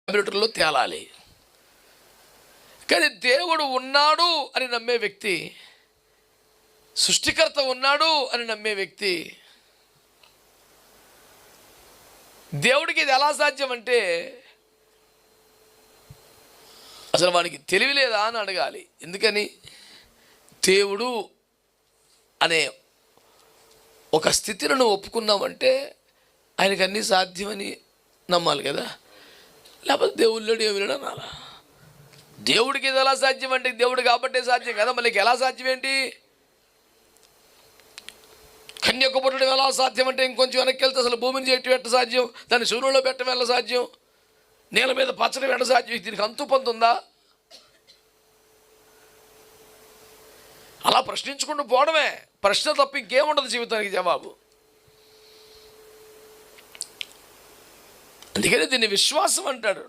కంప్యూటర్లో తేలాలి. కానీ దేవుడు ఉన్నాడు అని నమ్మే వ్యక్తి, సృష్టికర్త ఉన్నాడు అని నమ్మే వ్యక్తి, దేవుడికి ఇది ఎలా సాధ్యం అంటే అసలు వానికి తెలివి లేదా అని అడగాలి. ఎందుకని? దేవుడు అనే ఒక స్థితిని నువ్వు ఒప్పుకున్నావంటే ఆయనకు అన్నీ సాధ్యమని నమ్మాలి కదా. లేకపోతే దేవుళ్ళడు ఏమిలేడు అనాలా. దేవుడికి ఇది ఎలా సాధ్యం అంటే దేవుడు కాబట్టే సాధ్యం కదా. మళ్ళీ ఎలా సాధ్యం ఏంటి? కన్యకు పుట్టడం ఎలా సాధ్యం అంటే ఇంకొంచెం వెనక్కి వెళ్తే అసలు భూమిని చేయటం ఎట్ట సాధ్యం, దాన్ని సూర్యులో పెట్టడం ఎలా సాధ్యం, నేల మీద పచ్చడం ఎట్ట సాధ్యం, దీనికి అంతు పంతు ఉందా? అలా ప్రశ్నించుకుంటూ పోవడమే. ప్రశ్న తప్ప ఇంకేముండదు జీవితానికి జవాబు. అందుకని దీన్ని విశ్వాసం అంటాడు.